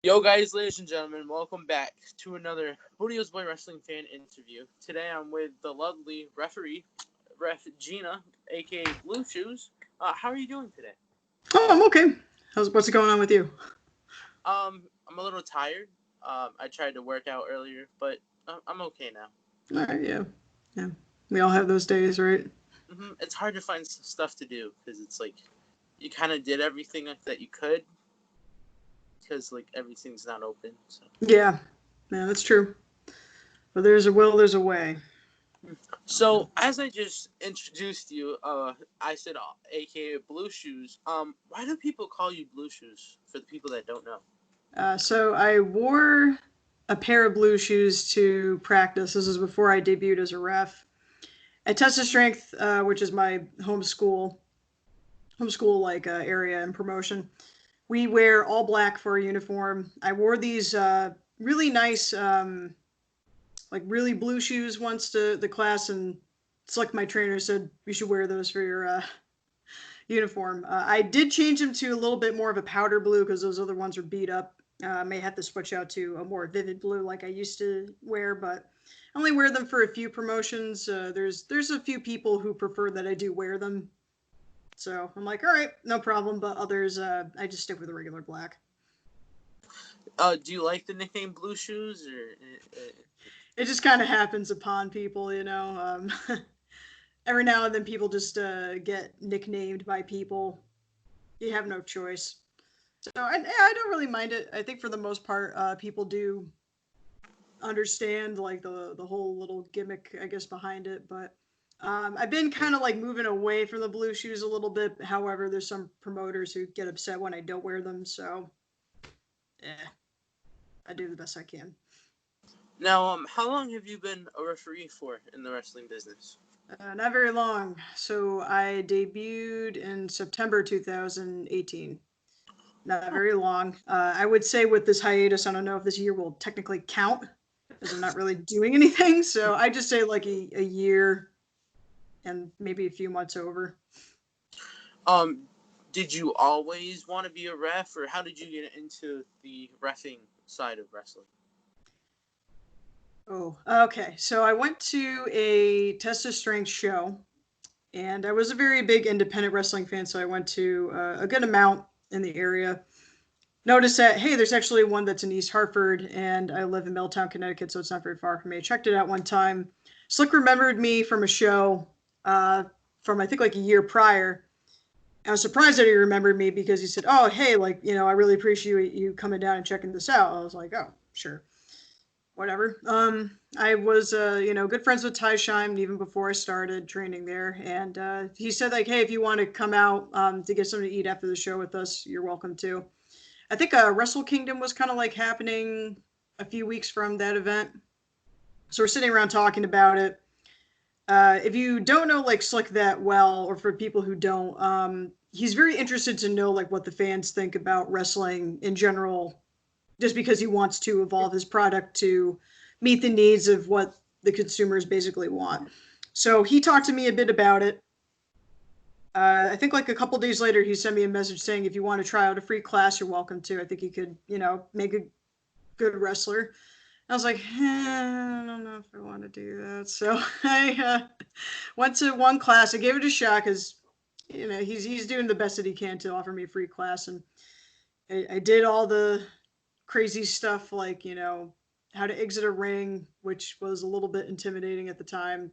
Yo, guys, ladies and gentlemen, welcome back to another Booty Boy Wrestling fan interview. Today I'm with the lovely referee, Ref Gina, aka Blue Shoes. How are you doing today? Oh, I'm okay. What's going on with you? I'm a little tired. I tried to work out earlier, but I'm okay now. All right, yeah, yeah. We all have those days, right? It's hard to find stuff to do because it's like you kind of did everything that you could because like everything's not open. So. Yeah, yeah, that's true. But there's a will, there's a way. So as I just introduced you, I said AKA Blue Shoes. Why do people call you Blue Shoes? For the people that don't know. So I wore a pair of blue shoes to practice. This is before I debuted as a ref. At Tested Strength, which is my homeschool like area and promotion, we wear all black for a uniform. I wore these really nice like really blue shoes once to the class, and it's like my trainer said you should wear those for your uniform. I did change them to a little bit more of a powder blue because those other ones are beat up. I may have to switch out to a more vivid blue like I used to wear, but I only wear them for a few promotions. There's a few people who prefer that I do wear them, so I'm like, all right, no problem. But others, I just stick with the regular black. Do you like the nickname Blue Shoes or? It just kind of happens upon people, every now and then people just get nicknamed by people. You have no choice. So I don't really mind it. I think for the most part, people do understand like the whole little gimmick, I guess, behind it. But I've been kind of like moving away from the blue shoes a little bit. However, there's some promoters who get upset when I don't wear them. So yeah, I do the best I can. Now, how long have you been a referee for in the wrestling business? Not very long. So I debuted in September 2018. Not very long. I would say with this hiatus, I don't know if this year will technically count because I'm not really doing anything. So I just say like a year and maybe a few months over. Um, did you always want to be a ref, or how did you get into the refing side of wrestling? Oh, okay. So I went to a Test of Strength show, and I was a very big independent wrestling fan. So I went to a good amount in the area. Noticed that, hey, there's actually one that's in East Hartford, and I live in Milltown, Connecticut, so it's not very far from me. I checked it out one time. Slick remembered me from a show uh, from I think like a year prior. I was surprised that he remembered me because he said, "Oh, hey, like I really appreciate you coming down and checking this out." I was like, "Oh, sure, whatever." I was good friends with Ty Shime even before I started training there, and he said like, "Hey, if you want to come out to get something to eat after the show with us, you're welcome to." I think Wrestle Kingdom was kind of like happening a few weeks from that event. So we're sitting around talking about it. If you don't know like Slick that well, or for people who don't, he's very interested to know like what the fans think about wrestling in general, just because he wants to evolve his product to meet the needs of what the consumers basically want. So he talked to me a bit about it. I think like a couple days later, he sent me a message saying if you want to try out a free class, you're welcome to. I think he could, make a good wrestler. I was like, I don't know if I want to do that. So I went to one class. I gave it a shot because he's doing the best that he can to offer me a free class, and I did all the crazy stuff like how to exit a ring, which was a little bit intimidating at the time.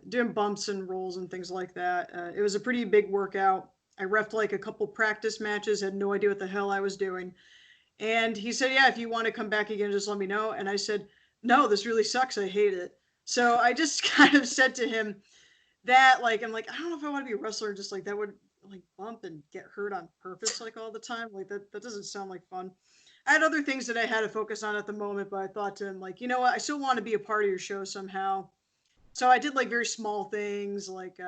Doing bumps and rolls and things like that. It was a pretty big workout. I refed like a couple practice matches, had no idea what the hell I was doing. And he said, "Yeah, if you want to come back again, just let me know." And I said, "No, this really sucks. I hate it." So I just kind of said to him that, like, I'm like, I don't know if I want to be a wrestler, just like that would like bump and get hurt on purpose, like all the time. Like that doesn't sound like fun. I had other things that I had to focus on at the moment, but I thought to him, like, you know what? I still want to be a part of your show somehow. So I did like very small things, like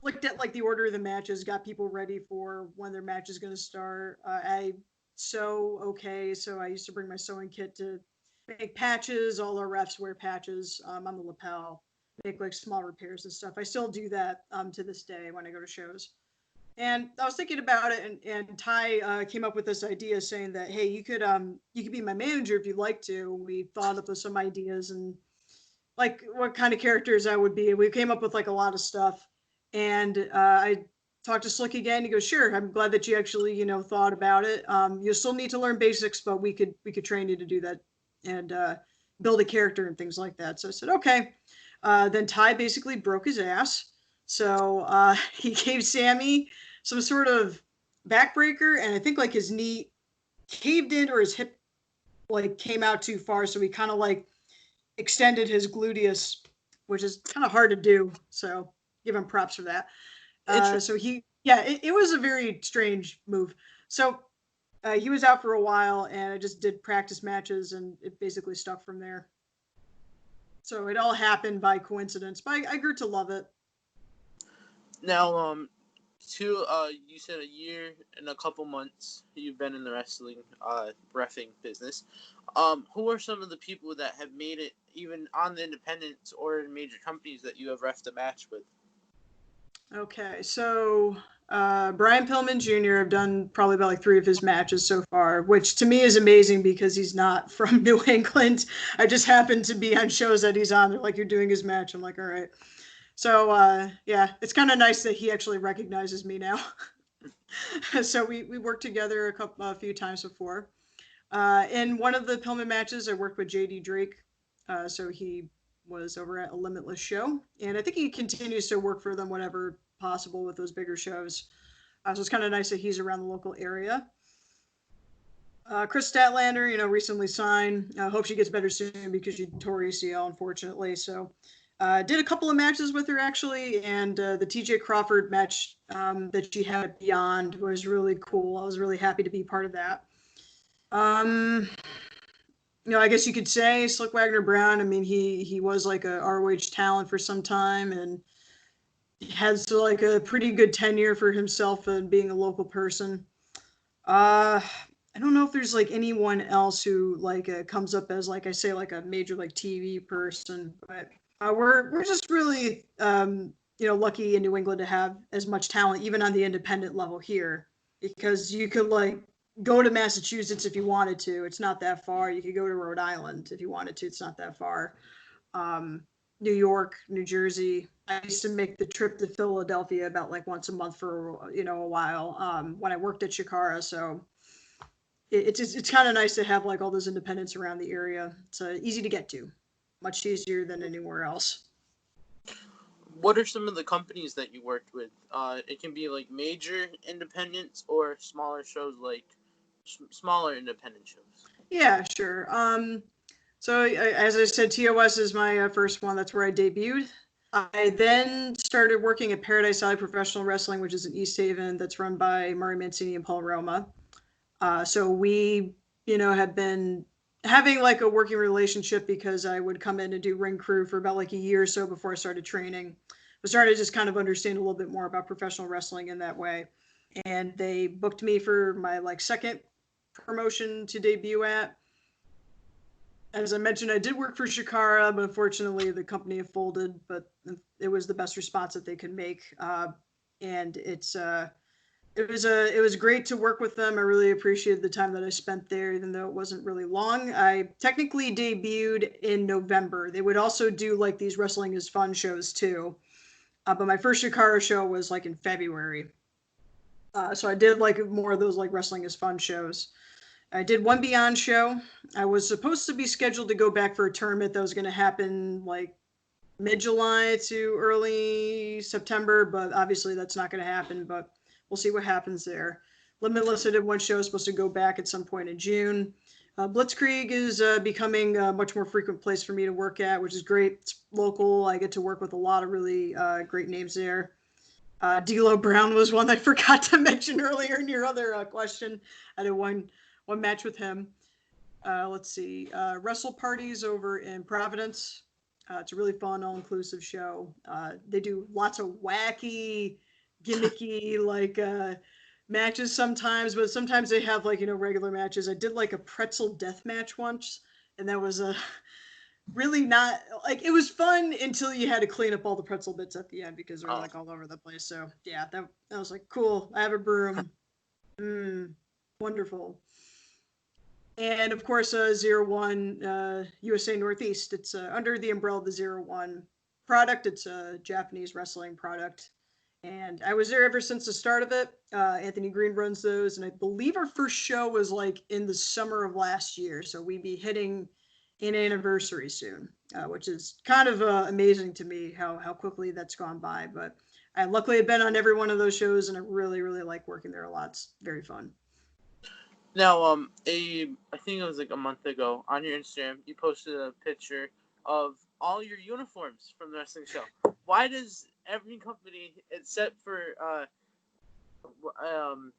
looked at like the order of the matches, got people ready for when their match is going to start. I sew okay, so I used to bring my sewing kit to make patches. All our refs wear patches on the lapel, make like small repairs and stuff. I still do that to this day when I go to shows. And I was thinking about it, and Ty came up with this idea saying that, hey, you could be my manager if you'd like to. We thought up of some ideas and like what kind of characters I would be. We came up with like a lot of stuff, and I talked to Slick again. He goes, "Sure, I'm glad that you actually thought about it. You still need to learn basics, but we could train you to do that and build a character and things like that." So I said, "Okay." Then Ty basically broke his ass, so he gave Sammy some sort of backbreaker, and I think like his knee caved in or his hip like came out too far, so he kind of like extended his gluteus, which is kind of hard to do. So give him props for that. Interesting. So yeah, it was a very strange move. So he was out for a while, and I just did practice matches, and it basically stuck from there. So it all happened by coincidence, but I grew to love it. Now, you said a year and a couple months you've been in the wrestling, reffing business. Who are some of the people that have made it even on the independents or in major companies that you have reffed a match with? Okay, so Brian Pillman Jr. I've done probably about like three of his matches so far, which to me is amazing because he's not from New England. I just happened to be on shows that he's on. They're like, "You're doing his match." I'm like, "All right." So yeah, it's kind of nice that he actually recognizes me now. So we worked together a few times before. In one of the Pillman matches, I worked with JD Drake. So he was over at a Limitless show, and I think he continues to work for them whenever possible with those bigger shows. So it's kind of nice that he's around the local area. Chris Statlander, recently signed. I hope she gets better soon because she tore ACL, unfortunately. So did a couple of matches with her actually, and the TJ Crawford match that she had at Beyond was really cool. I was really happy to be part of that. Um, I guess you could say Slick Wagner Brown. I mean, he was like a ROH talent for some time and has like a pretty good tenure for himself and being a local person. Uh, I don't know if there's like anyone else who like comes up as like I say like a major like TV person, but we're just really lucky in New England to have as much talent even on the independent level here because you could like go to Massachusetts if you wanted to. It's not that far. You could go to Rhode Island if you wanted to. It's not that far. Um, New York, New Jersey. I used to make the trip to Philadelphia about like once a month for a while when I worked at Chikara. So it's kind of nice to have like all those independents around the area. It's easy to get to, much easier than anywhere else. What are some of the companies that you worked with? It can be like major independents or smaller shows like smaller independent shows. Yeah, sure. So as I said, TOS is my first one. That's where I debuted. I then started working at Paradise Alley Professional Wrestling, which is in East Haven, that's run by Murray Mancini and Paul Roma. So we, have been having like a working relationship because I would come in and do ring crew for about like a year or so before I started training. I started to just kind of understand a little bit more about professional wrestling in that way. And they booked me for my like second promotion to debut at. As I mentioned, I did work for Shikara, but unfortunately the company folded. But it was the best response that they could make, and it was great to work with them. I really appreciated the time that I spent there, even though it wasn't really long. I technically debuted in November. They would also do like these wrestling is fun shows too, but my first Shikara show was like in February. So I did like more of those like wrestling is fun shows. I did one Beyond show. I was supposed to be scheduled to go back for a tournament that was going to happen like mid July to early September, but obviously that's not going to happen. But we'll see what happens there. Limitless, I did one show, supposed to go back at some point in June. Blitzkrieg is becoming a much more frequent place for me to work at, which is great. It's local. I get to work with a lot of really great names there. D'Lo Brown was one I forgot to mention earlier in your other question. I did one match with him. Let's see, Wrestle Parties over in Providence. It's a really fun, all-inclusive show. They do lots of wacky, gimmicky, like matches sometimes, but sometimes they have like regular matches. I did like a pretzel death match once, and that was really not like it was fun until you had to clean up all the pretzel bits at the end because they were Oh, like all over the place. So yeah, that was like cool. I have a broom. Wonderful. And of course, Zero One USA Northeast. It's under the umbrella of the Zero One product. It's a Japanese wrestling product, and I was there ever since the start of it. Anthony Green runs those, and I believe our first show was like in the summer of last year, so we'd be hitting an anniversary soon, which is kind of amazing to me how quickly that's gone by. But I luckily have been on every one of those shows, and I really like working there a lot. It's very fun. now, I think it was like a month ago on your Instagram, you posted a picture of all your uniforms from the wrestling show. Why does every company, except for um,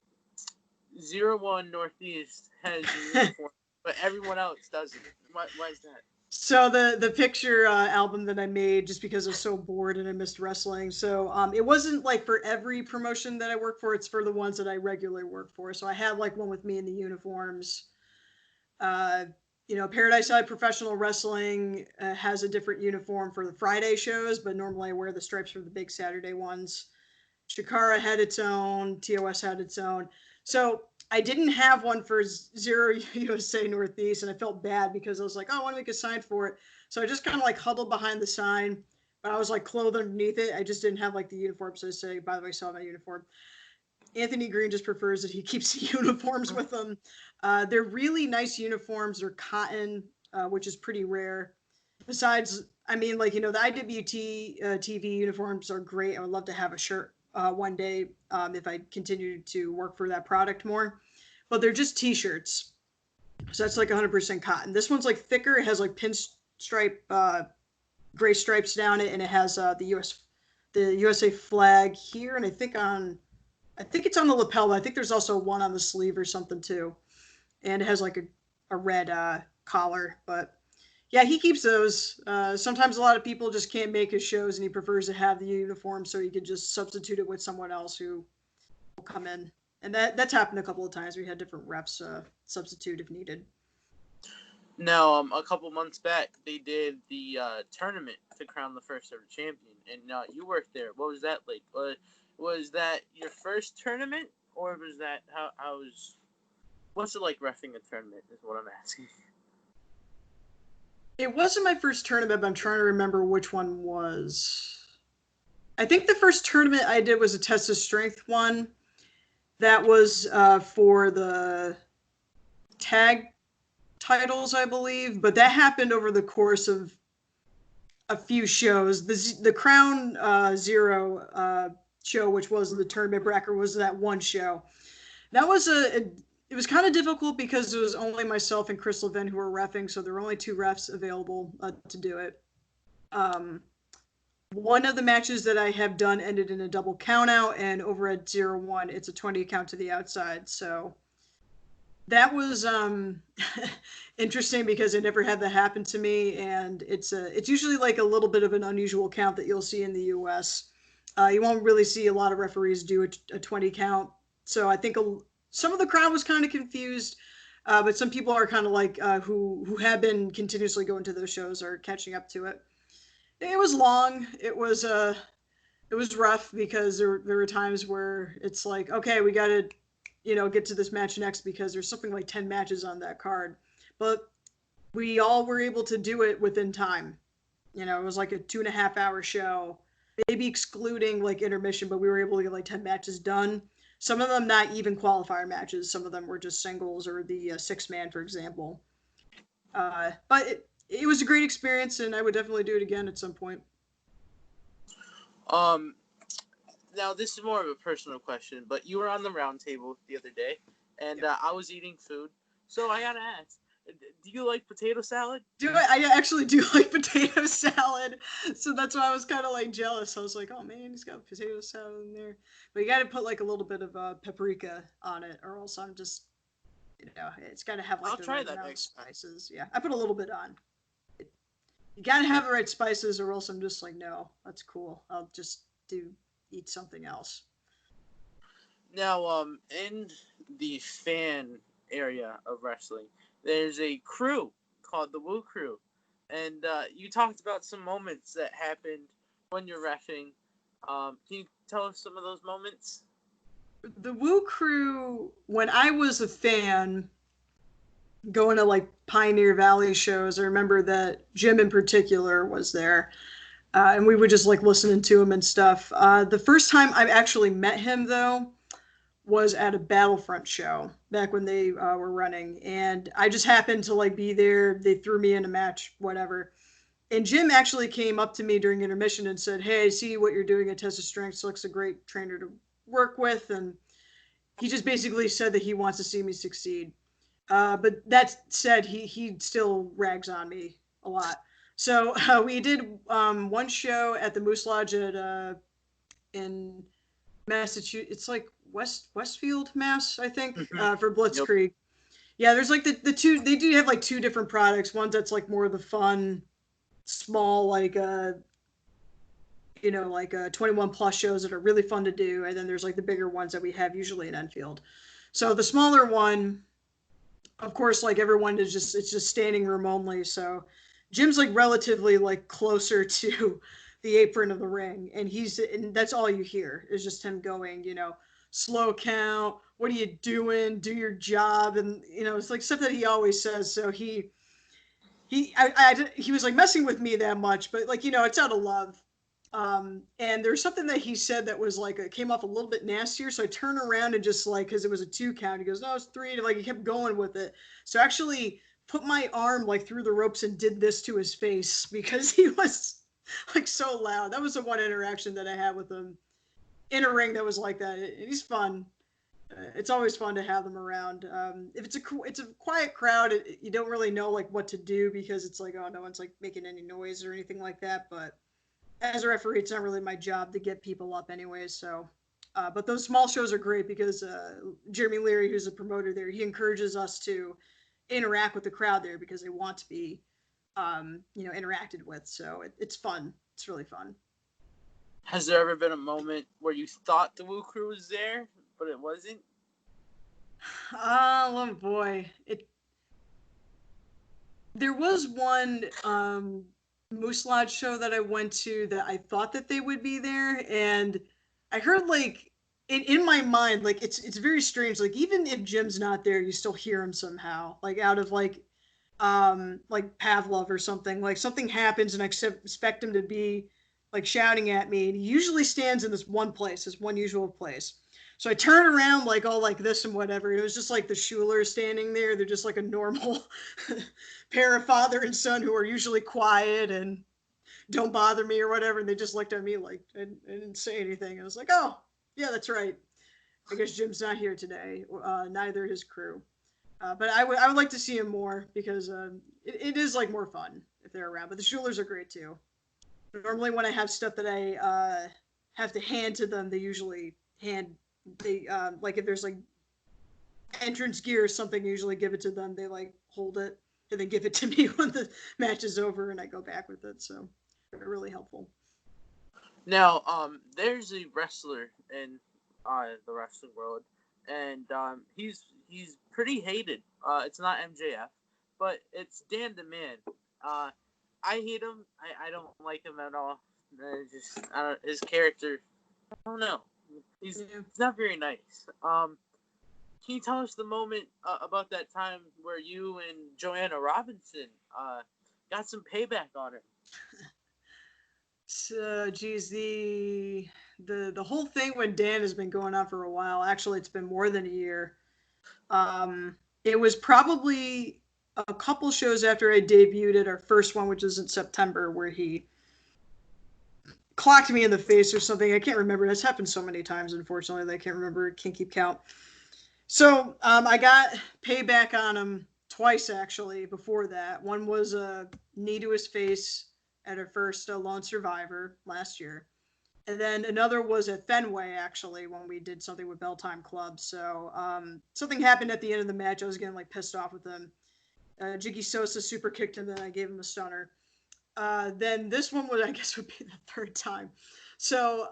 01 Northeast, has your uniform, but everyone else doesn't? Why is that? So the picture album that I made just because I was so bored and I missed wrestling. So it wasn't like for every promotion that I work for. It's for the ones that I regularly work for. So I have like one with me in the uniforms. Uh, Paradise Side Professional Wrestling has a different uniform for the Friday shows, but normally I wear the stripes for the big Saturday ones. Shikara had its own, TOS had its own. So I didn't have one for Zero USA Northeast, and I felt bad because I was like, oh, I want to make a sign for it. So I just kind of like huddled behind the sign, but I was like clothed underneath it. I just didn't have like the uniform. So I say, by the way, I saw my uniform. Anthony Green just prefers that he keeps the uniforms with him. They're really nice uniforms. They're cotton, which is pretty rare. Besides, I mean, like, the IWT TV uniforms are great. I would love to have a shirt one day if I continue to work for that product more. But they're just t-shirts. So that's like 100% cotton. This one's like thicker. It has like pinstripe, gray stripes down it, and it has the USA flag here, and I think it's on the lapel, but I think there's also one on the sleeve or something too. And it has like a red collar. But yeah, he keeps those. Sometimes a lot of people just can't make his shows and he prefers to have the uniform so he could just substitute it with someone else who will come in. And that's happened a couple of times. We had different reps substitute if needed. Now, a couple months back, they did the tournament to crown the first ever champion, and you worked there. What was that like? Was that your first tournament, or was that how was? What's it like reffing a tournament? Is what I'm asking. It wasn't my first tournament, but I'm trying to remember which one was. I think the first tournament I did was a test of strength one. That was for the tag titles, I believe, but that happened over the course of a few shows. The Crown Zero show, which was the tournament bracket, was that one show. That was it was kind of difficult because it was only myself and Crystal Venn who were refing, so there were only two refs available to do it. Um, one of the matches that I have done ended in a double count out, and over at 0-1, it's a 20 count to the outside. So that was interesting because I never had that happen to me, and it's usually like a little bit of an unusual count that you'll see in the U.S. You won't really see a lot of referees do a 20 count, so I think some of the crowd was kind of confused, but some people are kind of like who have been continuously going to those shows are catching up to it. It was long. It was rough because there were times where it's like, okay, we got to get to this match next because there's something like 10 matches on that card. But we all were able to do it within time. It was like a 2.5 hour show, maybe excluding like intermission, but we were able to get like 10 matches done. Some of them not even qualifier matches. Some of them were just singles or the 6-man, for example. But it was a great experience, and I would definitely do it again at some point. Um, Now this is more of a personal question, but you were on the round table the other day, and I was eating food, so I gotta ask: do you like potato salad? I actually do like potato salad, so that's why I was kind of like jealous. I was like, oh man, he's got potato salad in there, but you got to put like a little bit of paprika on it, or else I'm just, it's got to have like I'll the try right that amount of next time. spices. Yeah, I put a little bit on. You got to have the right spices, or else I'm just like, no, that's cool. I'll just eat something else. Now, in the fan area of wrestling, there's a crew called the Whoo Crew. and you talked about some moments that happened when you're reffing. Can you tell us some of those moments? The Woo Crew, when I was a fan, going to like Pioneer Valley shows, I remember that Jim in particular was there. And we would just like listening to him and stuff. The first time I actually met him, though, was at a Battlefront show back when they were running, and I just happened to like be there. They threw me in a match, whatever. And Jim actually came up to me during intermission and said, "Hey, I see what you're doing at Test of Strength. Looks a great trainer to work with." And he just basically said that he wants to see me succeed. But that said, he still rags on me a lot. So we did one show at the Moose Lodge in Massachusetts. It's like Westfield, Mass, I think, for Yep. Blitzkrieg. Yeah, there's like the two. They do have like two different products. One that's like more of the fun, small, like like 21 plus shows that are really fun to do, and then there's like the bigger ones that we have usually in Enfield. So the smaller one, of course, like everyone is just it's just standing room only. So Jim's like relatively like closer to the apron of the ring, and that's all you hear is just him going, slow count. What are you doing? Do your job, and it's like stuff that he always says. So he was like messing with me that much, but like it's out of love. And there's something that he said that was like it came off a little bit nastier. So I turned around and just like because it was a 2 count, he goes, "No, it's 3." And like he kept going with it. So I actually put my arm like through the ropes and did this to his face because he was like so loud. That was the one interaction that I had with him in a ring that was like that. He's fun. It's always fun to have them around. If it's a quiet crowd, you don't really know like what to do because it's like, oh, no one's like making any noise or anything like that. But as a referee, it's not really my job to get people up anyways. So, but those small shows are great because Jeremy Leary, who's a promoter there, he encourages us to interact with the crowd there because they want to be, interacted with. So it's fun. It's really fun. Has there ever been a moment where you thought the Woo Crew was there, but it wasn't? Oh boy, it there was one Moose Lodge show that I went to that I thought that they would be there, and I heard like in my mind, like it's very strange. Like even if Jim's not there, you still hear him somehow, like out of like Pavlov or something. Like something happens, and I expect him to be like shouting at me, and he usually stands in this one place, this one usual place. So I turn around like all like this and whatever. It was just like the Schulers standing there. They're just like a normal pair of father and son who are usually quiet and don't bother me or whatever. And they just looked at me like I didn't say anything. I was like, oh yeah, that's right. I guess Jim's not here today. Neither his crew. But I would like to see him more because it is like more fun if they're around. But the Schulers are great too. Normally when I have stuff that I have to hand to them, they usually hand they like if there's like entrance gear or something, I usually give it to them. They like hold it and then give it to me when the match is over and I go back with it. So they're really helpful. Now, there's a wrestler in the wrestling world, and he's pretty hated. It's not MJF, but it's Dan the Man. Uh, I hate him. I don't like him at all. His character. I don't know. Yeah. He's not very nice. Can you tell us the moment about that time where you and Joanna Robinson got some payback on her? So, geez, the whole thing when Dan has been going on for a while. Actually, it's been more than a year. It was probably a couple shows after I debuted at our first one, which was in September, where he clocked me in the face or something. I can't remember. It's happened so many times, unfortunately, that I can't remember. Can't keep count. So I got payback on him twice actually. Before that, one was a knee to his face at our first Lone Survivor last year, and then another was at Fenway actually when we did something with Belltime Club. So something happened at the end of the match. I was getting like pissed off with him. Jiggy Sosa super kicked him, then I gave him a stunner. Then this one would I guess would be the third time. So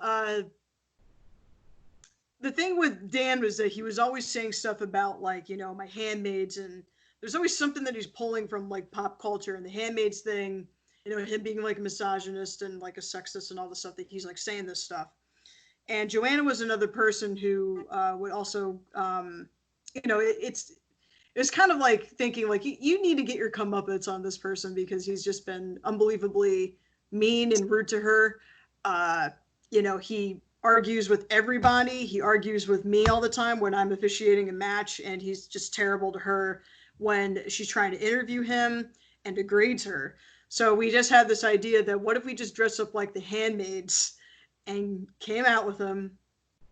the thing with Dan was that he was always saying stuff about like my handmaids and there's always something that he's pulling from like pop culture, and the Handmaid's thing, him being like a misogynist and like a sexist and all the stuff that he's like saying this stuff. And Joanna was another person who would also, it's kind of like thinking like you need to get your comeuppance on this person because he's just been unbelievably mean and rude to her. Uh, he argues with everybody. He argues with me all the time when I'm officiating a match, and he's just terrible to her when she's trying to interview him and degrades her. So we just had this idea that what if we just dress up like the handmaids and came out with him,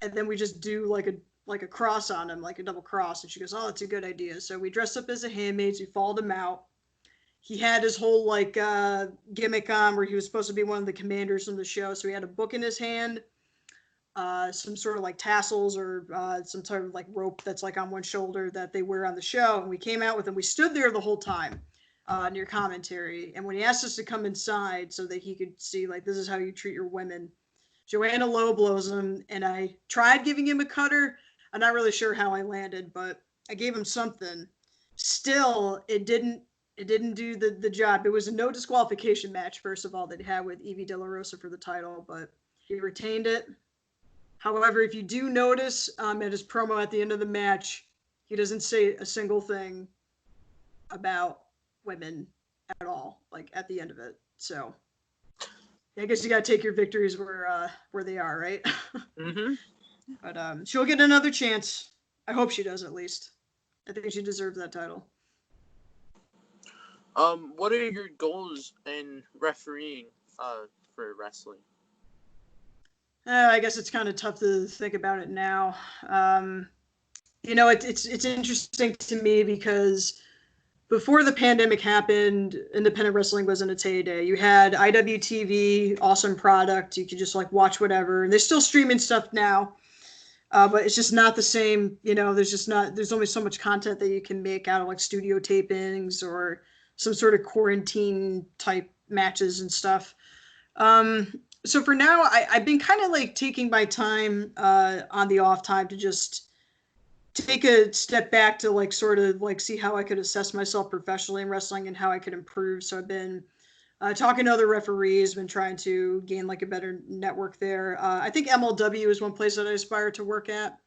and then we just do like a cross on him, like a double cross. And she goes, "Oh, that's a good idea." So we dressed up as a handmaids. We followed him out. He had his whole like gimmick on where he was supposed to be one of the commanders in the show. So he had a book in his hand, some sort of like tassels or some sort of like rope that's like on one shoulder that they wear on the show. And we came out with him. We stood there the whole time near commentary. And when he asked us to come inside so that he could see like this is how you treat your women, Joanna low blows him, and I tried giving him a cutter. I'm not really sure how I landed, but I gave him something. Still, it didn't do the job. It was a no disqualification match, first of all, that he had with Evie De La Rosa for the title, but he retained it. However, if you do notice at his promo at the end of the match, he doesn't say a single thing about women at all, like at the end of it. So I guess you gotta take your victories where they are, right? Mm-hmm. But she'll get another chance. I hope she does, at least. I think she deserves that title. What are your goals in refereeing for wrestling? I guess it's kind of tough to think about it now. It's interesting to me because before the pandemic happened, independent wrestling was in its heyday. You had IWTV, awesome product. You could just like watch whatever. And they're still streaming stuff now. But it's just not the same. There's only so much content that you can make out of like studio tapings or some sort of quarantine type matches and stuff. So for now, I've been kind of like taking my time on the off time to just take a step back to like sort of like see how I could assess myself professionally in wrestling and how I could improve. So I've been talking to other referees, been trying to gain like a better network there. I think MLW is one place that I aspire to work at.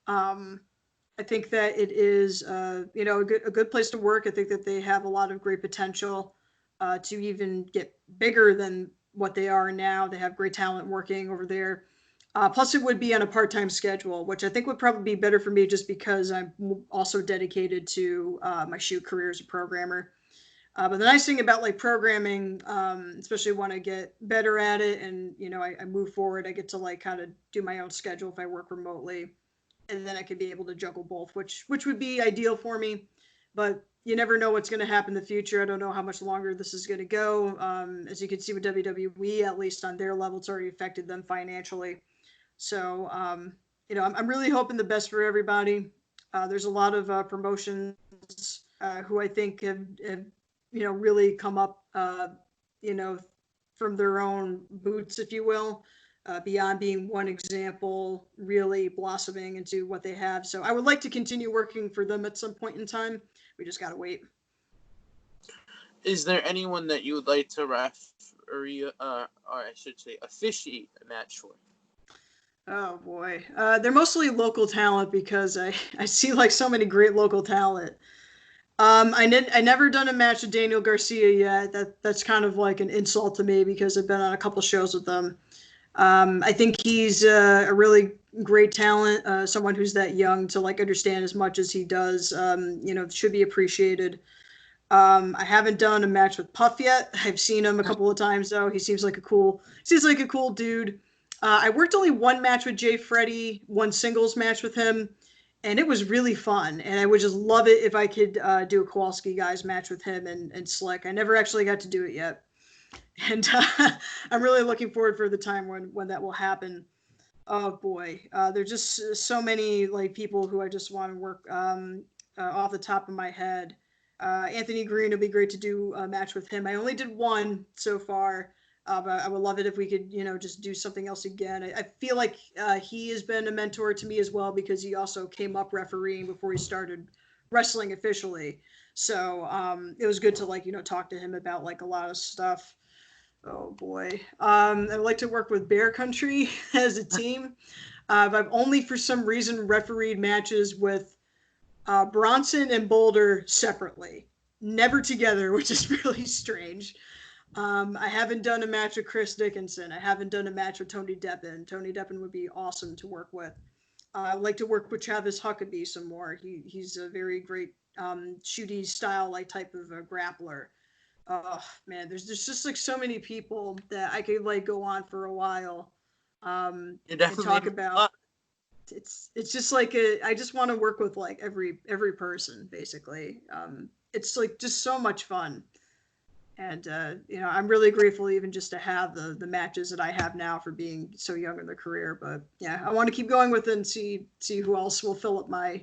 I think that it is, a good place to work. I think that they have a lot of great potential to even get bigger than what they are now. They have great talent working over there. Plus, it would be on a part-time schedule, which I think would probably be better for me just because I'm also dedicated to my shoot career as a programmer. But the nice thing about like programming, especially when I get better at it and, I move forward, I get to like kind of do my own schedule if I work remotely. And then I could be able to juggle both, which would be ideal for me. But you never know what's going to happen in the future. I don't know how much longer this is going to go. As you can see with WWE, at least on their level, it's already affected them financially. So, I'm really hoping the best for everybody. There's a lot of promotions who I think have really come up, from their own boots, if you will, beyond being one example, really blossoming into what they have. So I would like to continue working for them at some point in time. We just got to wait. Is there anyone that you would like to referee, or I should say, officiate a match for? Oh boy, they're mostly local talent because I see like so many great local talent. I never done a match with Daniel Garcia yet. That's kind of like an insult to me because I've been on a couple shows with them. I think he's a really great talent, someone who's that young to like understand as much as he does. Should be appreciated. I haven't done a match with Puff yet. I've seen him a couple of times though. He seems like a cool dude. I worked only one match with Jay Freddy, one singles match with him, and it was really fun. And I would just love it if I could do a Kowalski guys match with him and Slick. I never actually got to do it yet. And I'm really looking forward for the time when that will happen. Oh boy, there's just so many like people who I just want to work off the top of my head. Anthony Green would be great to do a match with him. I only did one so far, but I would love it if we could, just do something else again. I feel like he has been a mentor to me as well because he also came up refereeing before he started wrestling officially. So it was good to like, talk to him about like a lot of stuff. Oh boy. I like to work with Bear Country as a team. I've only for some reason refereed matches with Bronson and Boulder separately, never together, which is really strange. I haven't done a match with Chris Dickinson. I haven't done a match with Tony Deppen. Tony Deppen would be awesome to work with. I'd like to work with Travis Huckabee some more. He's a very great shooty style like type of a grappler. Oh man, there's just like so many people that I could like go on for a while You and definitely talk about. It's just like I just want to work with like every person basically. It's like just so much fun. And I'm really grateful even just to have the matches that I have now for being so young in the career. But yeah, I want to keep going with it and see who else will fill up my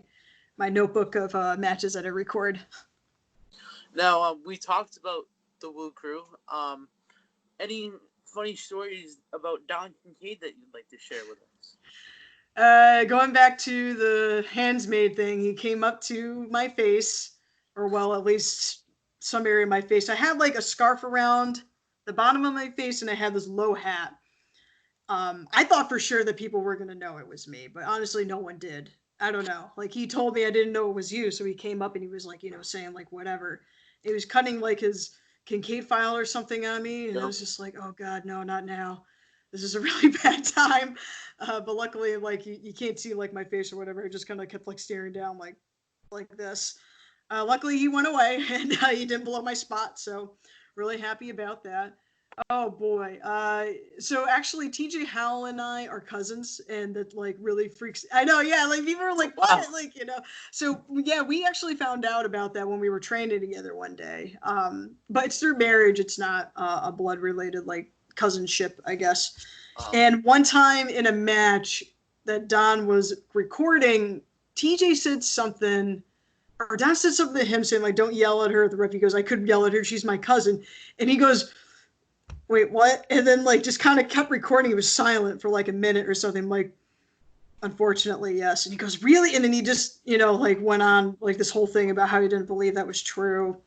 notebook of matches that I record. Now, we talked about the Whoo Crew. Any funny stories about Don Kincaid that you'd like to share with us? Going back to the handsmaid thing, he came up to my face, or well, at least some area of my face. I had like a scarf around the bottom of my face, and I had this low hat. I thought for sure that people were gonna know it was me, but honestly, no one did. I don't know. Like he told me I didn't know it was you, so he came up and he was like, saying like whatever. He was cutting like his Kincaid file or something on me, and I was just like, oh god, no, not now. This is a really bad time. But luckily, like you can't see like my face or whatever. I just kind of kept like staring down like this. Luckily, he went away and he didn't blow my spot, so really happy about that. Oh boy. So actually TJ Howell and I are cousins, and that like really freaks. I know, yeah, like people are like, Wow. what? Like, So yeah, we actually found out about that when we were training together one day. But it's through marriage, it's not a blood related like cousinship, I guess. And one time in a match that Don was recording, TJ said something, or Don said something to him saying like, don't yell at her. The ref, he goes, I couldn't yell at her, she's my cousin. And he goes, wait, what? And then like just kind of kept recording. He was silent for like a minute or something. Like, unfortunately, yes. And he goes, really? And then he just, like went on like this whole thing about how he didn't believe that was true.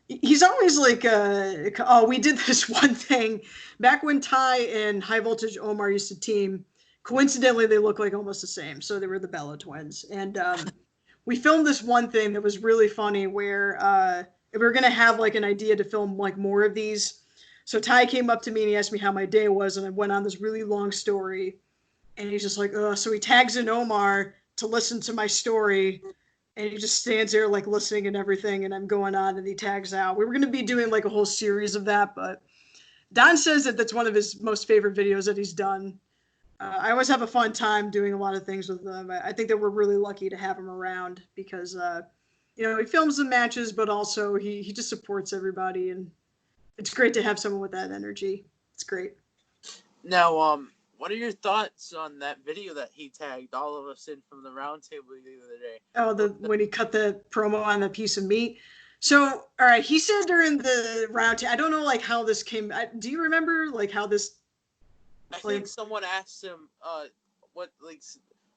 He's always like, oh, we did this one thing back when Ty and High Voltage Omar used to team. Coincidentally, they look like almost the same. So they were the Bella twins. And we filmed this one thing that was really funny where we were going to have like an idea to film like more of these. So Ty came up to me and he asked me how my day was, and I went on this really long story. And he's just like, so he tags in Omar to listen to my story, and he just stands there like listening and everything, and I'm going on, and he tags out. We were going to be doing like a whole series of that, but Don says that that's one of his most favorite videos that he's done. I always have a fun time doing a lot of things with them. I think that we're really lucky to have him around because, he films the matches, but also he just supports everybody, and it's great to have someone with that energy. It's great. Now, what are your thoughts on that video that he tagged all of us in from the round table the other day? Oh, when he cut the promo on the piece of meat. So, all right, he said during the round table, I don't know like how this came. Do you remember like how this? I think someone asked him, what like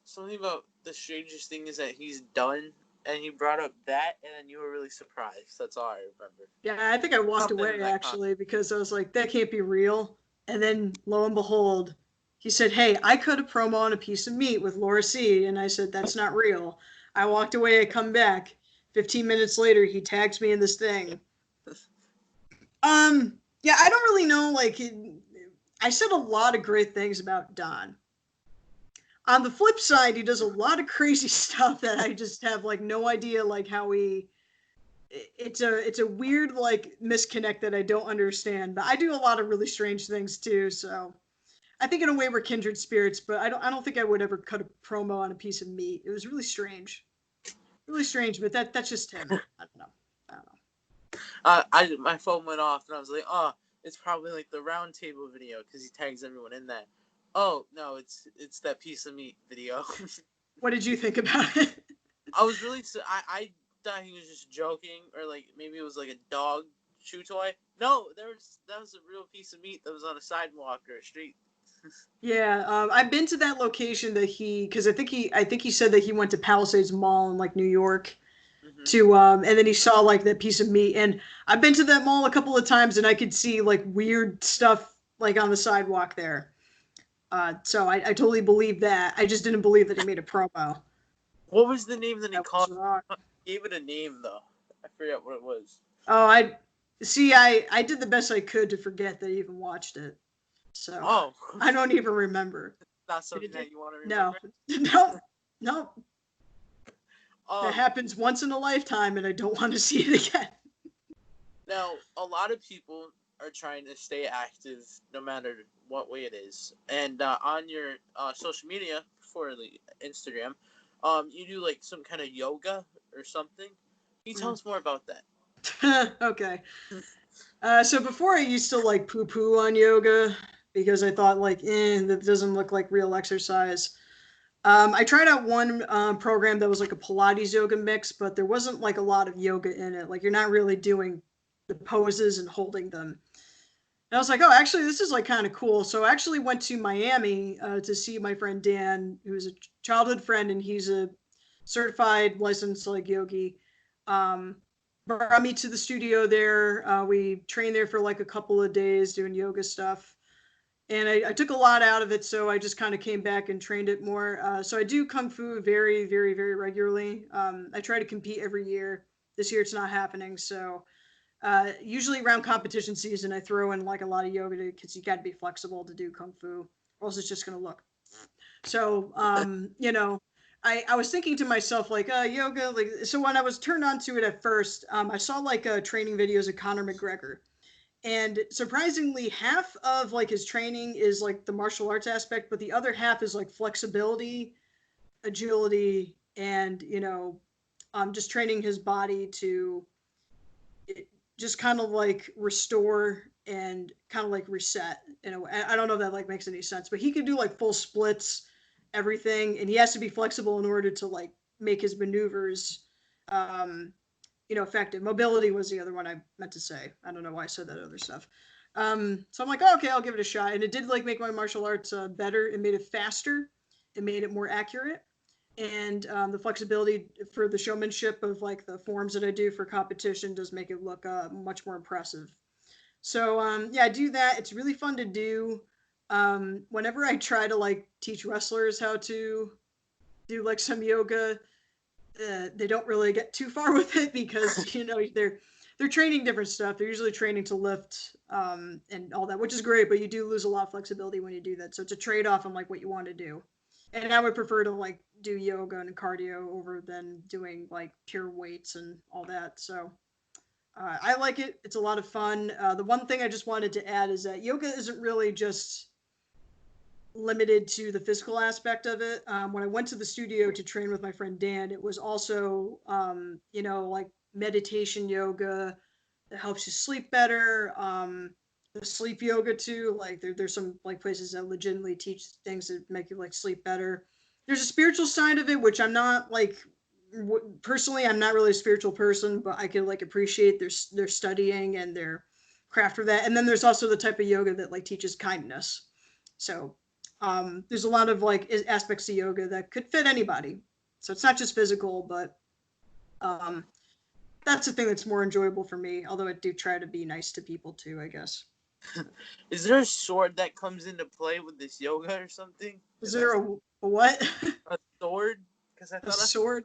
something about the strangest thing is that he's done. And he brought up that, and then you were really surprised. That's all I remember. Yeah, I think I walked away actually because I was like, that can't be real. And then lo and behold, he said, hey, I cut a promo on a piece of meat with Laura C. And I said, that's not real. I walked away, I come back. 15 minutes later, he tags me in this thing. Yeah, I don't really know. Like, I said a lot of great things about Don. On the flip side, he does a lot of crazy stuff that I just have like no idea like how it's a weird like misconnect that I don't understand. But I do a lot of really strange things too, so I think in a way we're kindred spirits, but I don't think I would ever cut a promo on a piece of meat. It was really strange. Really strange, but that's just him. I don't know. My phone went off and I was like, oh, it's probably like the round table video because he tags everyone in that. Oh, no, it's that piece of meat video. What did you think about it? I was really... I thought he was just joking, or like maybe it was like a dog chew toy. No, that was a real piece of meat that was on a sidewalk or a street. Yeah, I've been to that location that because I think he said that he went to Palisades Mall in like New York. to and then he saw like that piece of meat. And I've been to that mall a couple of times and I could see like weird stuff like on the sidewalk there. So I totally believe that. I just didn't believe that he made a promo. What was the name that he That called? was wrong. He gave it a name though. I forget what it was. Oh, I see. I did the best I could to forget that I even watched it. So Oh, I don't even remember. not something that you want to No, remember. no, no. That Um, happens once in a lifetime, and I don't want to see it again. Now a lot of people are trying to stay active no matter what way it is, and on your social media, particularly Instagram, you do like some kind of yoga or something. Can you tell us more about that? Okay. So before I used to like poo poo on yoga because I thought like, that doesn't look like real exercise. I tried out one program that was like a Pilates yoga mix, but there wasn't like a lot of yoga in it. Like you're not really doing the poses and holding them. And I was like, oh, actually, this is like kind of cool. So I actually went to Miami to see my friend Dan, who's a childhood friend, and he's a certified licensed like yogi. Um, Brought me to the studio there. We trained there for like a couple of days doing yoga stuff. And I took a lot out of it, so I just kind of came back and trained it more. So I do kung fu very, very, very regularly. I try to compete every year. This year it's not happening, so usually around competition season, I throw in like a lot of yoga because you got to be flexible to do kung fu, or else it's just gonna look. So, I was thinking to myself like, yoga, like, so when I was turned on to it at first, I saw like training videos of Conor McGregor, and surprisingly, half of like his training is like the martial arts aspect, but the other half is like flexibility, agility, and just training his body to just kind of like restore and kind of like reset in a way. I don't know if that like makes any sense, but he can do like full splits, everything, and he has to be flexible in order to like make his maneuvers, um, effective. Mobility was the other one I meant to say. I don't know why I said that other stuff. So I'm like, oh, okay, I'll give it a shot, and it did like make my martial arts better. It made it faster. It made it more accurate, and the flexibility for the showmanship of like the forms that I do for competition does make it look much more impressive. So yeah, I do that. It's really fun to do. Whenever I try to like teach wrestlers how to do like some yoga, they don't really get too far with it because they're training different stuff. They're usually training to lift and all that, which is great, but you do lose a lot of flexibility when you do that. So it's a trade off on like what you want to do. And I would prefer to like do yoga and cardio over than doing like pure weights and all that. So I like it. It's a lot of fun. The one thing I just wanted to add is that yoga isn't really just limited to the physical aspect of it. When I went to the studio to train with my friend Dan, it was also, like meditation yoga that helps you sleep better. The sleep yoga too. Like there's some like places that legitimately teach things that make you like sleep better. There's a spiritual side of it, which I'm not like personally. I'm not really a spiritual person, but I can like appreciate their studying and their craft for that. And then there's also the type of yoga that like teaches kindness. So there's a lot of like aspects to yoga that could fit anybody. So it's not just physical, but um, that's the thing that's more enjoyable for me. Although I do try to be nice to people too, I guess. Is there a sword that comes into play with this yoga or something? Is there a what? A sword? Because I A thought sword?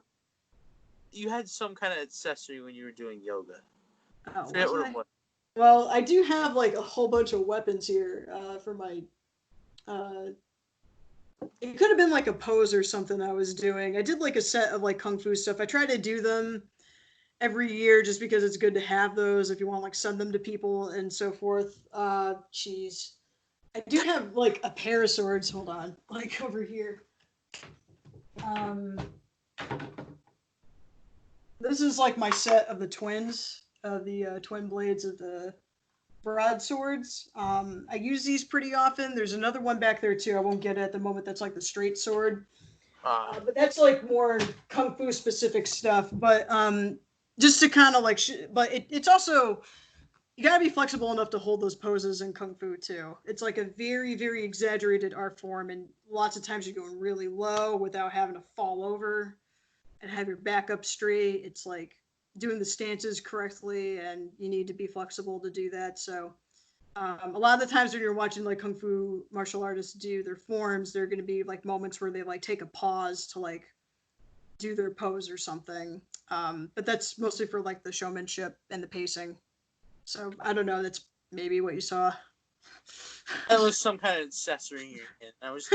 you had some kind of accessory when you were doing yoga. I Oh, forget was what it I? was. Well, I do have like a whole bunch of weapons here for my. Uh, it could have been like a pose or something I was doing. I did like a set of like kung fu stuff. I try to do them every year just because it's good to have those if you want to like send them to people and so forth. Jeez. I do have like a pair of swords. Hold on, like over here. Um, this is like my set of the twins, of the twin blades of the broadswords. I use these pretty often. There's another one back there too. I won't get it at the moment. That's like the straight sword. But that's like more kung fu specific stuff. But just to kind of like, but it's also you gotta be flexible enough to hold those poses in kung fu too. It's like a very, very exaggerated art form, and lots of times you're going really low without having to fall over and have your back up straight. It's like doing the stances correctly, and you need to be flexible to do that. So a lot of the times when you're watching like kung fu martial artists do their forms, there are going to be like moments where they like take a pause to like do their pose or something. But that's mostly for like the showmanship and the pacing. So I don't know. That's maybe what you saw. It was some kind of accessory in your hand. I was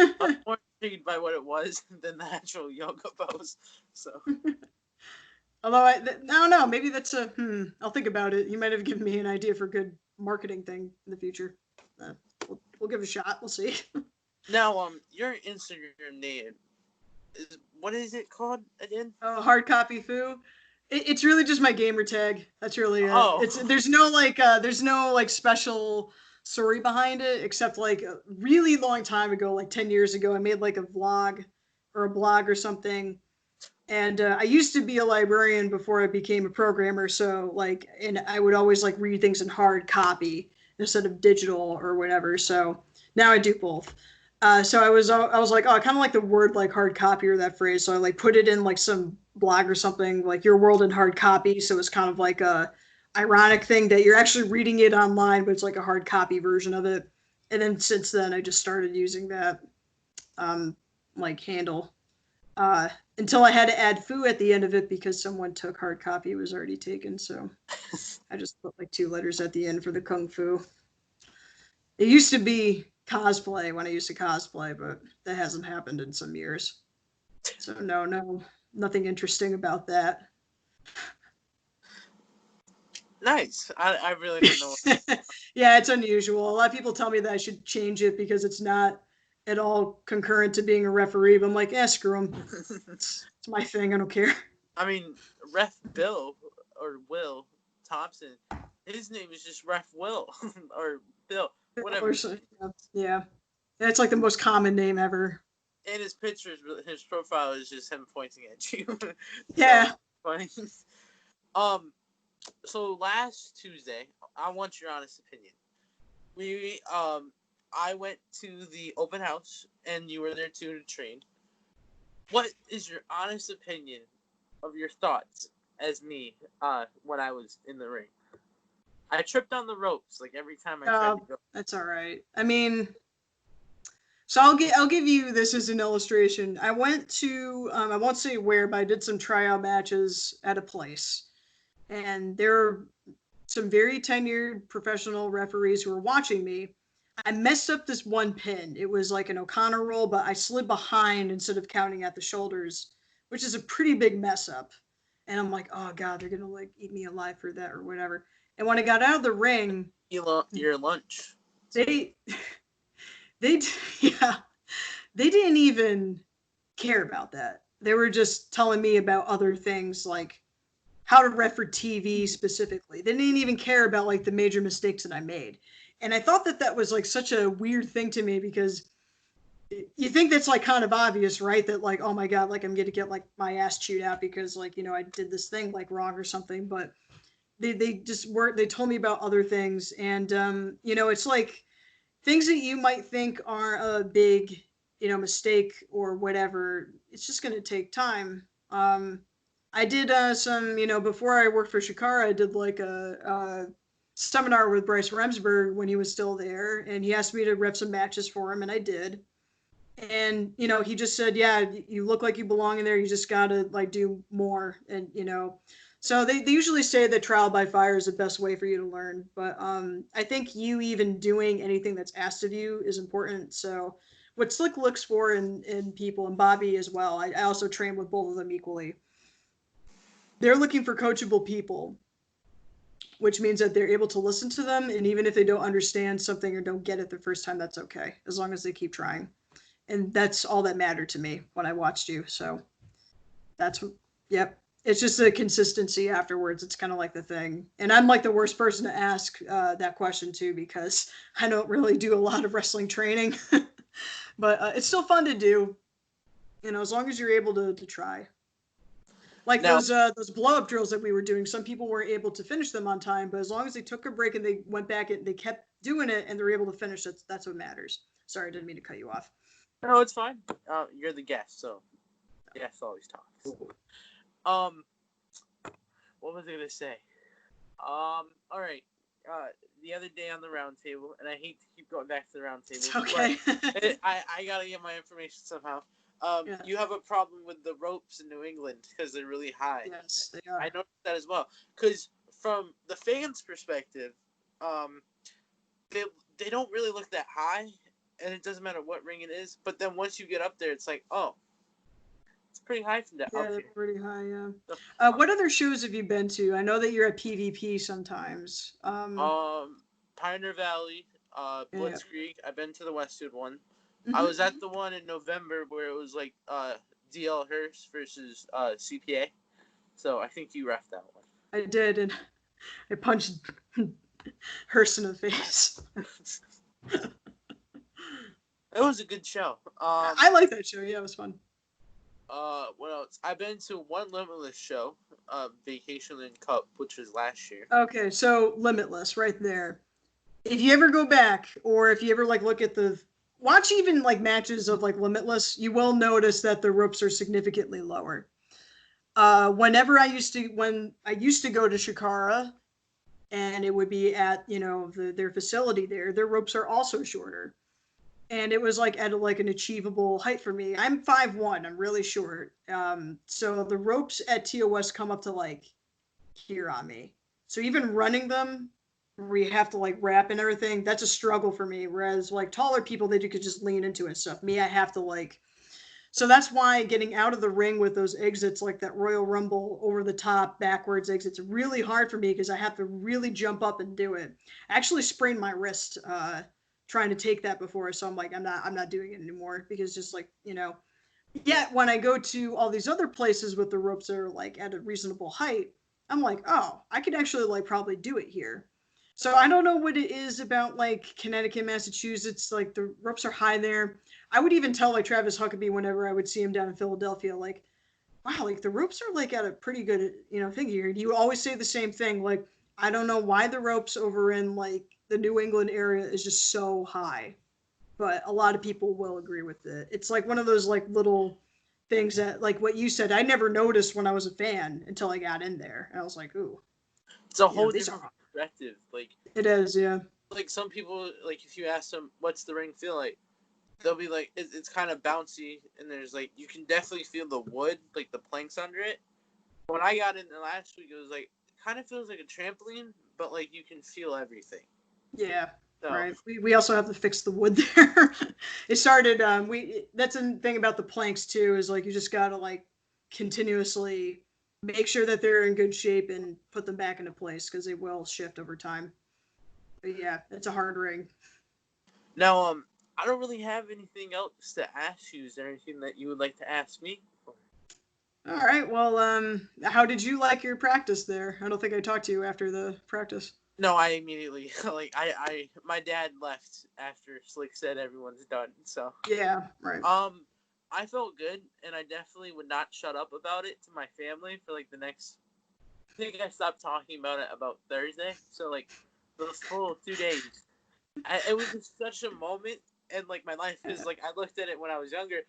more intrigued by what it was than the actual yoga pose. So Although I don't know. Maybe that's a I'll think about it. You might have given me an idea for a good marketing thing in the future. We'll give it a shot. We'll see. now, your Instagram name is, what is it called again? Oh, hard copy foo. It's really just my gamer tag. That's really it. Oh, It's there's no like special story behind it except like a really long time ago, like 10 years ago, I made like a vlog or a blog or something. And I used to be a librarian before I became a programmer, so like, and I would always like read things in hard copy instead of digital or whatever. So now I do both. So I was like, oh, I kind of like the word like hard copy or that phrase. So I like put it in like some blog or something like your world in hard copy. So it's kind of like a ironic thing that you're actually reading it online, but it's like a hard copy version of it. And then since then, I just started using that um, like handle uh, until I had to add foo at the end of it because someone took hard copy. It was already taken. So I just put like 2 letters at the end for the kung fu. It used to be cosplay when I used to cosplay, but that hasn't happened in some years. So no, nothing interesting about that. nice. I really don't know. Yeah, it's unusual. A lot of people tell me that I should change it because it's not at all concurrent to being a referee. But I'm like, screw them. It's my thing. I don't care. I mean, Ref Bill or Will Thompson, his name is just Ref Will or Bill, whatever. Yeah, it's like the most common name ever. And his pictures, his profile is just him pointing at you. Yeah. So funny. Um. So last Tuesday, I want your honest opinion. I went to the open house, and you were there too to train. What is your honest opinion of your thoughts as me when I was in the ring? I tripped on the ropes like every time I tried to go. That's all right. I mean, so I'll give you this as an illustration. I went to I won't say where, but I did some tryout matches at a place, and there were some very tenured professional referees who were watching me. I messed up this one pin. It was like an O'Connor roll, but I slid behind instead of counting at the shoulders, which is a pretty big mess up. And I'm like, oh god, they're gonna like eat me alive for that or whatever. And when I got out of the ring, Your lunch. they they yeah, they didn't even care about that. They were just telling me about other things like how to ref for TV specifically. They didn't even care about like the major mistakes that I made. And I thought that that was like such a weird thing to me because you think that's like kind of obvious, right? That like, oh my god, like I'm gonna get like my ass chewed out because like, I did this thing like wrong or something. But they just weren't. They told me about other things, and it's like things that you might think are a big, mistake or whatever. It's just gonna take time. I did some, before I worked for Shikara, I did like a seminar with Bryce Remsburg when he was still there, and he asked me to rep some matches for him, and I did. And he just said, "Yeah, you look like you belong in there. You just gotta like do more." And so they usually say that trial by fire is the best way for you to learn. But I think you even doing anything that's asked of you is important. So what Slick looks for in people, and Bobby as well. I also train with both of them equally. They're looking for coachable people, which means that they're able to listen to them, and even if they don't understand something or don't get it the first time, that's okay, as long as they keep trying. And that's all that mattered to me when I watched you. So that's, yep. It's just the consistency afterwards. It's kind of like the thing. And I'm like the worst person to ask that question to because I don't really do a lot of wrestling training. But it's still fun to do, as long as you're able to try. Like Now, those blow up drills that we were doing, some people weren't able to finish them on time, but as long as they took a break and they went back and they kept doing it and they're able to finish it, that's what matters. Sorry, I didn't mean to cut you off. no, it's fine. You're the guest, so the guest always talks. What what was I gonna say? All right. The other day on the round table, and I hate to keep going back to the round table, It's okay. but I gotta get my information somehow. Yeah. You have a problem with the ropes in New England because they're really high. Yes, they I are. noticed that as well. Because from the fans' perspective, they they don't really look that high, and it doesn't matter what ring it is. But then once you get up there, it's like, oh, it's pretty high from that Yeah, up they're here. pretty high. Yeah. So, What other shows have you been to? I know that you're at PvP sometimes. Pioneer Valley, Yeah. Blitzkrieg. I've been to the Westwood one. I Hmm. was at the one in November where it was like DL Hurst versus CPA. So I think you ref that one. I did, and I punched Hearst in the face. It was a good show. I like that show. Yeah, it was fun. What else? I've been to one Limitless show, Vacation and Cup, which was last year. Okay, so Limitless, right there. If you ever go back, or if you ever like look at the watch even like matches of like Limitless, you will notice that the ropes are significantly lower. Whenever when I used to go to Shikara, and it would be at their facility there, their ropes are also shorter, and it was like at like an achievable height for me. I'm 5'1", I'm really short, so the ropes at TOS come up to like here on me. So even running them, where you have to like wrap and everything, that's a struggle for me. Whereas like taller people, they could just lean into it and stuff. Me, I have to like. So that's why getting out of the ring with those exits, like that Royal Rumble over the top backwards exits, really hard for me because I have to really jump up and do it. I actually sprained my wrist trying to take that before, so I'm not doing it anymore because just like Yet when I go to all these other places with the ropes that are like at a reasonable height, I'm like, oh, I could actually like probably do it here. So I don't know what it is about like Connecticut, Massachusetts. Like the ropes are high there. I would even tell like Travis Huckabee whenever I would see him down in Philadelphia, like, wow, like the ropes are like at a pretty good thing here. And he would always say the same thing, like, I don't know why the ropes over in like the New England area is just so high, but a lot of people will agree with it. It's like one of those like little things that like what you said I never noticed when I was a fan until I got in there, and I was like, ooh, It's a whole these different are. perspective. It is, yeah. Like some people, like if you ask them, "What's the ring feel like?" They'll be like, "It's kind of bouncy," and there's like you can definitely feel the wood, like the planks under it. When I got in there last week, it was like it kind of feels like a trampoline, but like you can feel everything. Yeah, So right. We also have to fix the wood there. It started. We That's a thing about the planks too. Is like you just gotta like continuously make sure that they're in good shape and put them back into place because they will shift over time. But yeah, it's a hard ring. now, I don't really have anything else to ask you. Is there anything that you would like to ask me? All right. Well, how did you like your practice there? I don't think I talked to you after the practice. No, I immediately my dad left after Slick said everyone's done. So Yeah. Right. I felt good, and I definitely would not shut up about it to my family for like the next. I think I stopped talking about it about Thursday, so like those full 2 days, it was just such a moment, and like my life is like I looked at it when I was younger.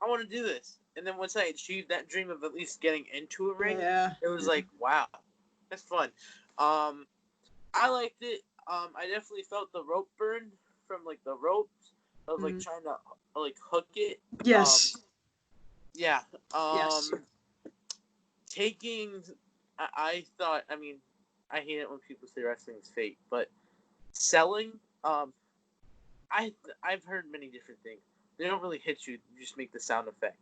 I want to do this, and then once I achieved that dream of at least getting into a ring, Yeah. it was like wow, that's fun. Um, I liked it. I definitely felt the rope burn from like the ropes of like Mm. trying to like hook it. Um, Yes. yeah. Yes. Taking. I thought. I mean, I hate it when people say wrestling is fake, but selling. I've heard many different things. They don't really hit you. You just make the sound effect.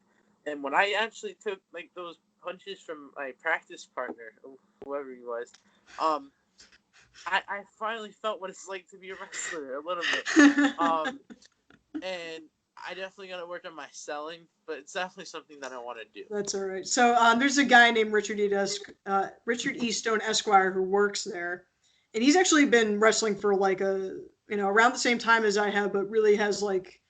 And when I actually took like those punches from my practice partner, whoever he was, um, I finally felt what it's like to be a wrestler a little bit. And I definitely got to work on my selling, but it's definitely something that I want to do. That's all right. So there's a guy named Richard E. Stone Esquire who works there, and he's actually been wrestling for like around the same time as I have, but really has like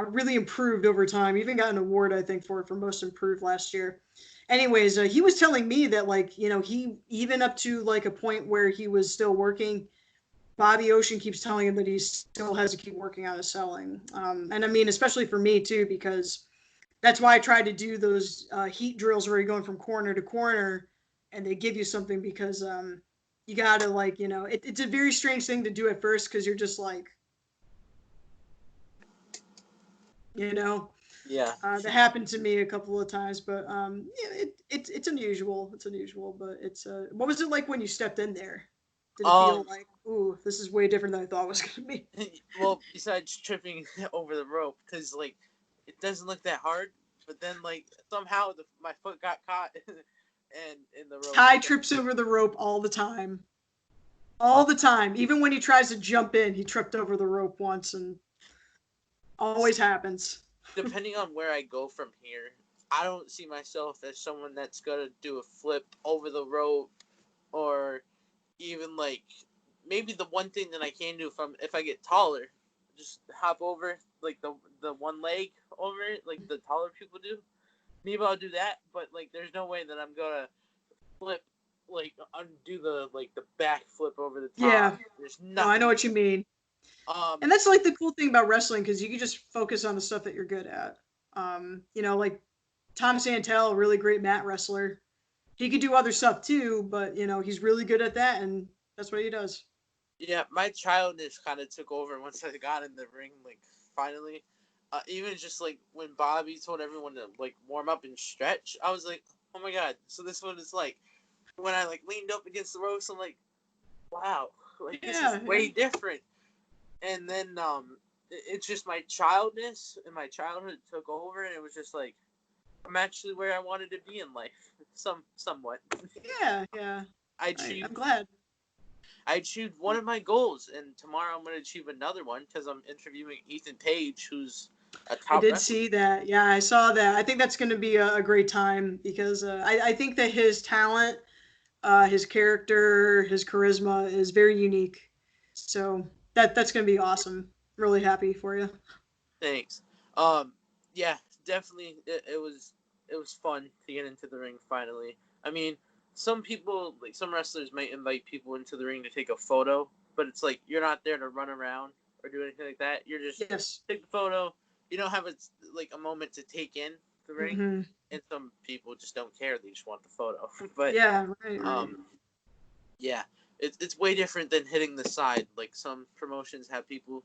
really improved over time. Even got an award I think for most improved last year. Anyways, he was telling me that like he even up to like a point where he was still working. Bobby Ocean keeps telling him that he still has to keep working on his selling, and I mean especially for me too because that's why I tried to do those heat drills where you're going from corner to corner and they give you something because you gotta like it's a very strange thing to do at first because you're just like you know Yeah. that happened to me a couple of times, but yeah, it's unusual. It's unusual, but it's what was it like when you stepped in there? Did it feel Um. like, ooh, this is way different than I thought it was gonna be? Well, besides tripping over the rope, because like it doesn't look that hard, but then like somehow my foot got caught and in the rope. Ty trips over the rope all the time. All Um, the time. Even when he tries to jump in, he tripped over the rope once and always happens. Depending on where I go from here, I don't see myself as someone that's gonna do a flip over the rope, or even like maybe the one thing that I can do if I get taller, just hop over like the one leg over it like the taller people do. Maybe I'll do that, but like there's no way that I'm gonna flip like undo the back flip over the Yeah. top. There's No, I know nothing. what you mean. Um And that's like the cool thing about wrestling because you can just focus on the stuff that you're good at. Like Tom Santel, really great mat wrestler. He could do other stuff too, but he's really good at that, and that's what he does. yeah, my childness kind of took over once I got in the ring. Like finally, even just like when Bobby told everyone to like warm up and stretch, I was like, oh my god. So this one is like when I like leaned up against the ropes. I'm like, wow, like this is Yeah, yeah. way different. And then it's just my childness and my childhood took over, and it was just like I'm actually where I wanted to be in life, somewhat. Yeah, yeah. I I'm achieved glad. I achieved one of my goals, and tomorrow I'm going to achieve another one because I'm interviewing Ethan Page, who's a I top did wrestler. see that. Yeah, I saw that. I think that's going to be a great time because I think that his talent, his character, his charisma is very unique. So that's going to be awesome. Really happy for you. Thanks. Yeah, definitely. It was fun to get into the ring finally. I mean, some people like some wrestlers might invite people into the ring to take a photo, but it's like you're not there to run around or do anything like that. You're just Yes. take the photo. You don't have like a moment to take in the ring, Hmm. and some people just don't care. They just want the photo. But Yeah. Right. Right. um, yeah, it's way different than hitting the side. Like some promotions have people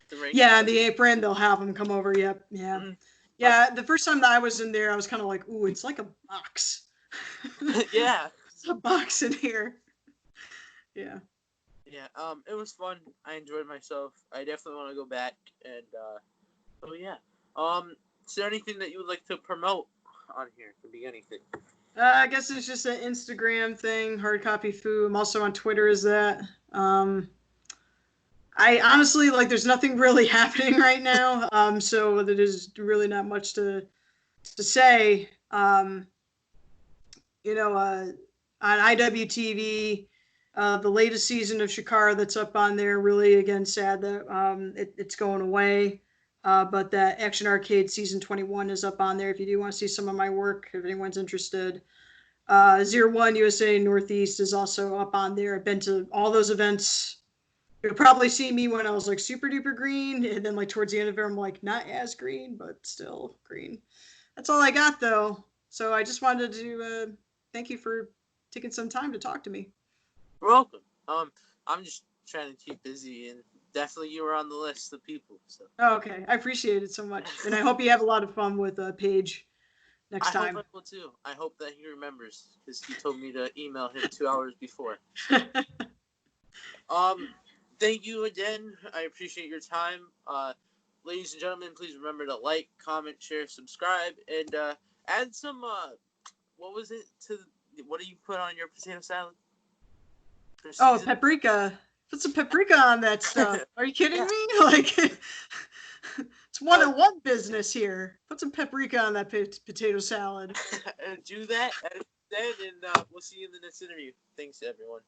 the ring. Yeah, the apron, they'll have them come over. Yep. Yeah. Mm, uh, Yeah. The first time that I was in there, I was kind of like, ooh, it's like a box. yeah, It's a box in here. Yeah. yeah. It was fun. I enjoyed myself. I definitely want to go back. And oh yeah. Is there anything that you would like to promote on here? Could be anything. I guess it's just an Instagram thing, hard copy foo. I'm also on Twitter as that. I honestly like there's nothing really happening right now. So there's really not much to say. On IWTV, the latest season of Shakara that's up on there. Really, again, sad that it's going away. But that Action Arcade season 21 is up on there if you do want to see some of my work, if anyone's interested. Zero One USA Northeast is also up on there. I've been to all those events. You'll probably see me when I was like super duper green, and then like towards the end of it, I'm like not as green, but still green. That's all I got though. So I just wanted to thank you for taking some time to talk to me. You're welcome. I'm just trying to keep busy, and definitely you were on the list of people. So Oh, okay, I appreciate it so much, and I hope you have a lot of fun with Paige next I hope I time. will too. I hope that he remembers because he told me to email him 2 hours before. So um, thank you again. I appreciate your time. Ladies and gentlemen, please remember to like, comment, share, subscribe, and add some. What was it to? What do you put on your potato salad for Oh, season? paprika. Put some paprika on that stuff. Are you kidding Yeah. me? Like, it's Uh, 101 business here. Put some paprika on that potato salad. do that as you said, and we'll see you in the next interview. Thanks, everyone.